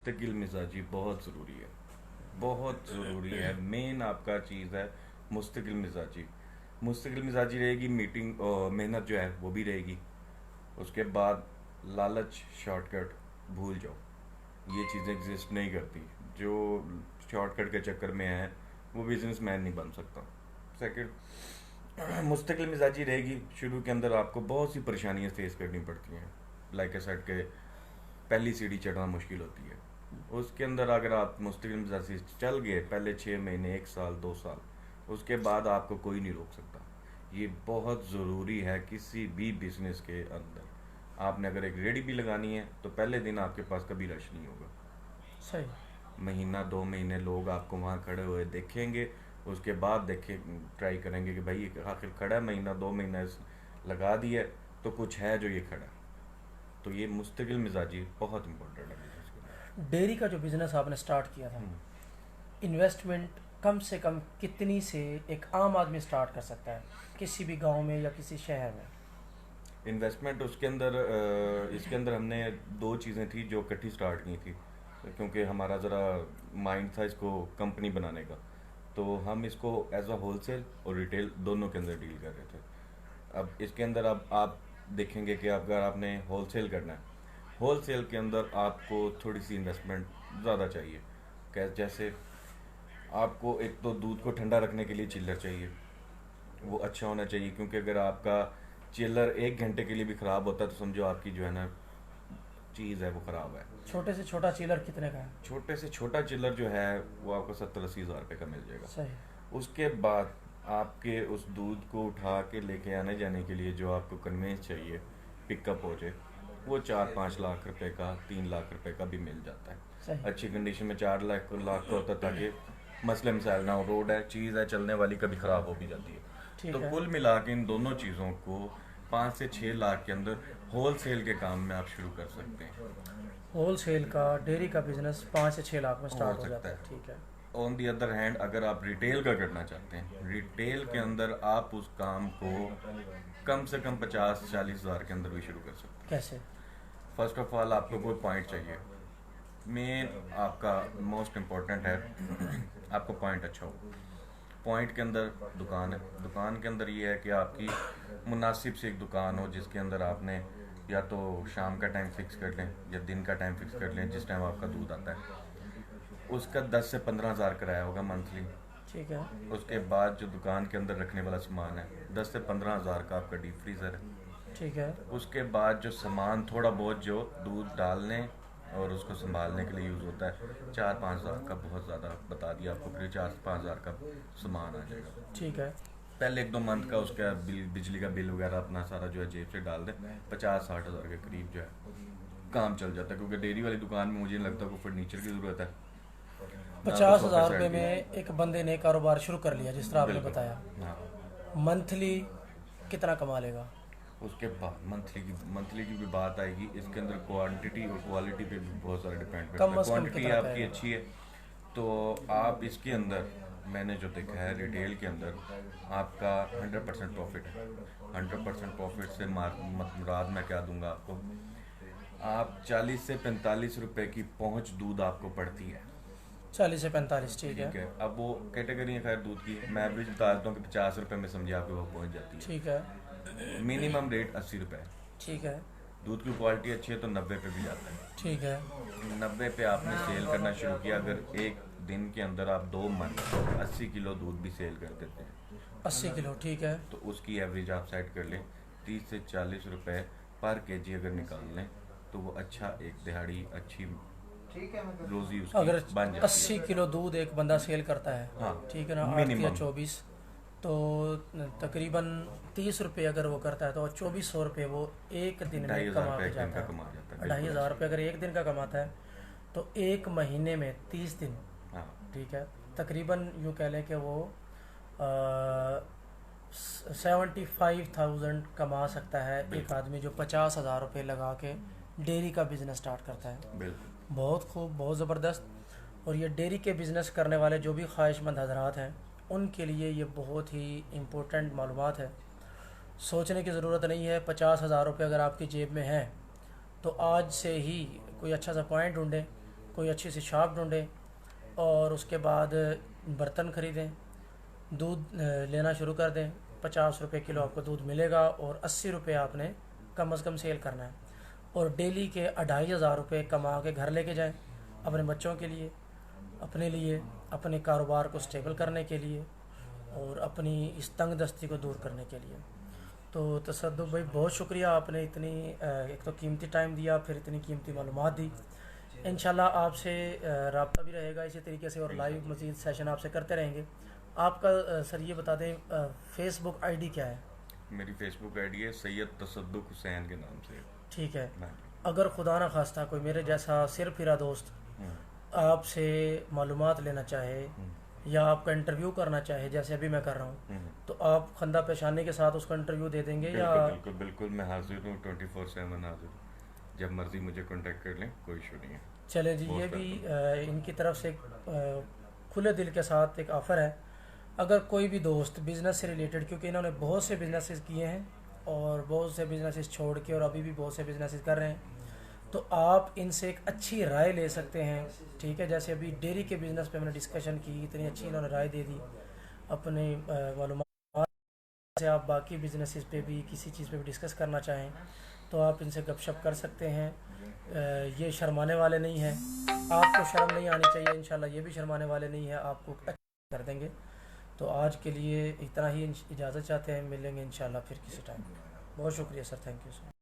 मुस्तकिल मिजाजी बहुत ज़रूरी है, बहुत ज़रूरी है। मेन आपका चीज़ है मुस्तकिल मिजाजी। मुस्तकिल मिजाजी रहेगी, मीटिंग मेहनत जो है वो भी रहेगी। उसके बाद लालच, शॉर्टकट भूल जाओ, ये चीज़ें एग्जिस्ट नहीं करती। जो शॉर्टकट के चक्कर में है वो बिजनेसमैन नहीं बन सकता। सेकंड, मुस्तकिल मिजाजी रहेगी, शुरू के अंदर आपको बहुत सी परेशानियां फेस करनी पड़ती हैं। लाइक ए सेट के पहली सीढ़ी चढ़ना मुश्किल होती है। उसके अंदर अगर आप मुस्तकिल मिजाजी से चल गए पहले 6 महीने, 1 साल, 2 साल, उसके बाद आपको कोई नहीं रोक सकता। ये बहुत ज़रूरी है किसी भी बिजनेस के अंदर। आपने अगर एक रेडी भी लगानी है तो पहले दिन आपके पास कभी रश नहीं होगा। सही। महीना 2 महीने लोग आपको वहाँ खड़े हुए देखेंगे, उसके बाद देखे ट्राई करेंगे कि भाई ये आखिर खड़ा है, महीना 2 महीना लगा दिया तो कुछ है जो ये खड़ा है। तो ये मुस्तकिल मिजाजी बहुत इंपॉर्टेंट है business के लिए। डेयरी का जो बिज़नेस आपने स्टार्ट किया था, हम्म। इन्वेस्टमेंट कम से कम कितनी से एक आम आदमी स्टार्ट कर सकता है किसी भी गांव में या किसी शहर में? इन्वेस्टमेंट उसके अंदर इसके अंदर हमने दो चीज़ें थी जो इकट्ठी स्टार्ट की थी, क्योंकि हमारा ज़रा माइंड था इसको कंपनी बनाने का। तो हम इसको एज अ होलसेल और रिटेल दोनों के अंदर डील कर रहे थे। अब इसके अंदर अब आप देखेंगे कि अगर आपने होलसेल करना है, होलसेल के अंदर आपको थोड़ी सी इन्वेस्टमेंट ज़्यादा चाहिए। जैसे आपको एक तो दूध को ठंडा रखने के लिए चिल्लर चाहिए, वो अच्छा होना चाहिए, क्योंकि अगर आपका चिल्लर 1 घंटे के लिए भी ख़राब होता है तो समझो आपकी जो है ना चीज़ है वो ख़राब है। छोटे से छोटा चीलर कितने का है? छोटे से छोटा चिल्लर जो है वो आपको 70-80 हज़ार रुपये का मिल जाएगा। सही। उसके बाद आपके उस दूध को उठा के लेके आने जाने के लिए जो आपको कन्वेंस चाहिए, पिकअप हो जाए, वो 4-5 लाख रुपए का, 3 लाख रुपए का भी मिल जाता है। सही। अच्छी कंडीशन में 4 लाख का होता है, ताकि मसले मसाइल ना हो। रोड है, चीज़ है चलने वाली, कभी ख़राब हो भी जाती है। ठीक तो है। कुल मिला के इन दोनों चीज़ों को 5 से 6 लाख के अंदर होल सेल के काम में आप शुरू कर सकते हैं। होल सेल का डेयरी का बिज़नेस 5 से 6 लाख में हो स्टार्ट हो सकता जाता है। है। ठीक है। ऑन दी अदर हैंड, अगर आप रिटेल का करना चाहते हैं, रिटेल के अंदर आप उस काम को कम से कम 50-40 हज़ार के अंदर भी शुरू कर सकते हैं। कैसे? फर्स्ट ऑफ ऑल आपको कोई पॉइंट चाहिए। मेन आपका मोस्ट इम्पोर्टेंट है आपको पॉइंट अच्छा हो। पॉइंट के अंदर दुकान है, दुकान के अंदर ये है कि आपकी मुनासिब से एक दुकान हो जिसके अंदर आपने या तो शाम का टाइम फिक्स कर लें या दिन का टाइम फिक्स कर लें, जिस टाइम आपका दूध आता है। उसका 10 से 15 हज़ार किराया होगा मंथली। ठीक है। उसके बाद जो दुकान के अंदर रखने वाला सामान है, 10 से 15 हज़ार का आपका डीप फ्रीज़र है। ठीक है। उसके बाद जो सामान थोड़ा बहुत जो दूध डालने और उसको संभालने के लिए यूज़ होता है, 4-5 हज़ार का, बहुत ज़्यादा बता दिया आपको, फिर 4-5 हज़ार का सामान आ जाएगा। ठीक है। पहले 1-2 मंथ का उसका बिल, बिजली का बिल वगैरह अपना सारा जो है जेब से डाल दें, 50-60 हज़ार के करीब जो है काम चल जाता है। क्योंकि डेयरी वाली दुकान में मुझे नहीं लगता कोई फर्नीचर की ज़रूरत है, ना तो पचास सोफा हज़ार सेट रुपये की। में एक बंदे ने कारोबार शुरू कर लिया जिस तरह आपने बिल्कुल। बताया, हाँ। मंथली कितना कमा लेगा? उसके बाद मंथली की भी बात आएगी। इसके अंदर क्वांटिटी और क्वालिटी पे भी बहुत सारा डिपेंड करता कम है। अज़ कम क्वांटिटी कितना आपकी कहेगा? अच्छी है तो आप इसके अंदर, मैंने जो देखा है रिटेल के अंदर, आपका 100% प्रॉफिट है। 100% प्रॉफिट से मुराद मैं क्या दूंगा आपको, आप 40 से 45 रुपए की पहुंच दूध आपको पड़ती है। 40 से 45। ठीक है। ठीक है, अब वो कैटेगरी है खैर दूध की, मैं एवरेज बता देता हूँ कि 50 रुपये में समझिए आपके वो पहुंच जाती ठीक है। है। मिनिमम रेट 80 रुपये है। ठीक है। दूध की क्वालिटी अच्छी है तो 90 पे भी जाता है। ठीक है। 90 पे आपने सेल करना शुरू किया, अगर एक दिन के अंदर आप 2 मन 80 किलो दूध भी सेल कर देते हैं 80 किलो। ठीक है। तो उसकी एवरेज आप सेट कर लें 30 से 40 रुपए पर केजी अगर निकाल लें तो वो अच्छा एक दिहाड़ी अच्छी रोजी उसकी अगर बन जाती 80 किलो दूध एक बंदा सेल करता है, हाँ, ठीक है ना, 8 या मिनिमम। 24, तो तकरीबन 30 रुपये अगर वो करता है तो 2400 रुपये वो एक दिन ढाई में हज़ार कमा रुपये के एक दिन जाता का है। कमा जाता है। 2500 रुपये अगर एक दिन का कमाता है तो एक महीने में 30 दिन, हाँ, ठीक है, तकरीबन यूँ कह लें कि वो 75,000 कमा सकता है एक आदमी जो 50,000 रुपये लगा के डेयरी का बिज़नेस स्टार्ट करता है। बिल्कुल। बहुत खूब, बहुत ज़बरदस्त। और ये डेयरी के बिज़नेस करने वाले जो भी ख्वाहिशमंद हजरात हैं उनके लिए ये बहुत ही इम्पोर्टेंट मालूमात है। सोचने की ज़रूरत नहीं है। 50,000 रुपये अगर आपकी जेब में है तो आज से ही कोई अच्छा सा पॉइंट ढूंढें कोई अच्छी सी शॉप ढूंढें और उसके बाद बर्तन ख़रीदें, दूध लेना शुरू कर दें। 50 रुपये किलो आपको दूध मिलेगा और 80 रुपये आपने कम से कम सेल करना है। और डेली के 2500 रुपये कमा के घर लेके जाएं, अपने बच्चों के लिए, अपने लिए, अपने कारोबार को स्टेबल करने के लिए और अपनी इस तंग दस्ती को दूर करने के लिए। तो तसद्दुक़ भाई बहुत शुक्रिया, आपने इतनी एक तो कीमती टाइम दिया, फिर इतनी कीमती मालूमात दी। इंशाल्लाह आपसे रब्ता भी रहेगा इसी तरीके से और लाइव मज़ीद सेशन आपसे करते रहेंगे। आपका सर ये बता दें फेसबुक आईडी क्या है? मेरी फेसबुक आईडी है सैयद तसद्दुक़ हुसैन के नाम से। ठीक है। हाँ। अगर खुदा न खास्ता कोई मेरे जैसा सिर फिरा दोस्त आपसे मालूमात लेना चाहे या आपका इंटरव्यू करना चाहे, जैसे अभी मैं कर रहा हूँ, तो आप खंदा पेशानी के साथ उसका इंटरव्यू दे देंगे? बिल्कुल, या बिल्कुल बिल्कुल मैं हाजिर हूँ, 24/7 हाजिर हूँ। जब मर्जी मुझे कांटेक्ट कर लें, कोई इशू नहीं है। चले जी, ये भी इनकी तरफ से एक खुले दिल के साथ एक ऑफ़र है। अगर कोई भी दोस्त बिज़नेस से रिलेटेड, क्योंकि इन्होंने बहुत से बिज़नेसेस किए हैं और बहुत से बिज़नेसेस छोड़ के और अभी भी बहुत से बिज़नेसेस कर रहे हैं, तो आप इनसे एक अच्छी राय ले सकते हैं। ठीक है, जैसे अभी डेयरी के बिज़नेस पे हमने डिस्कशन की, इतनी अच्छी इन्होंने राय दे दी। अपने मालूमात से आप बाकी बिज़नेसेस पे भी किसी चीज़ पे भी डिस्कस करना चाहें तो आप इनसे गपशप कर सकते हैं। ये शर्माने वाले नहीं हैं, आपको शर्म नहीं आनी चाहिए। इंशाल्लाह ये भी शर्माने वाले नहीं है, आपको कर देंगे। तो आज के लिए इतना ही इजाज़त चाहते हैं, मिलेंगे इंशाल्लाह फिर किसी टाइम। बहुत शुक्रिया सर, थैंक यू सर।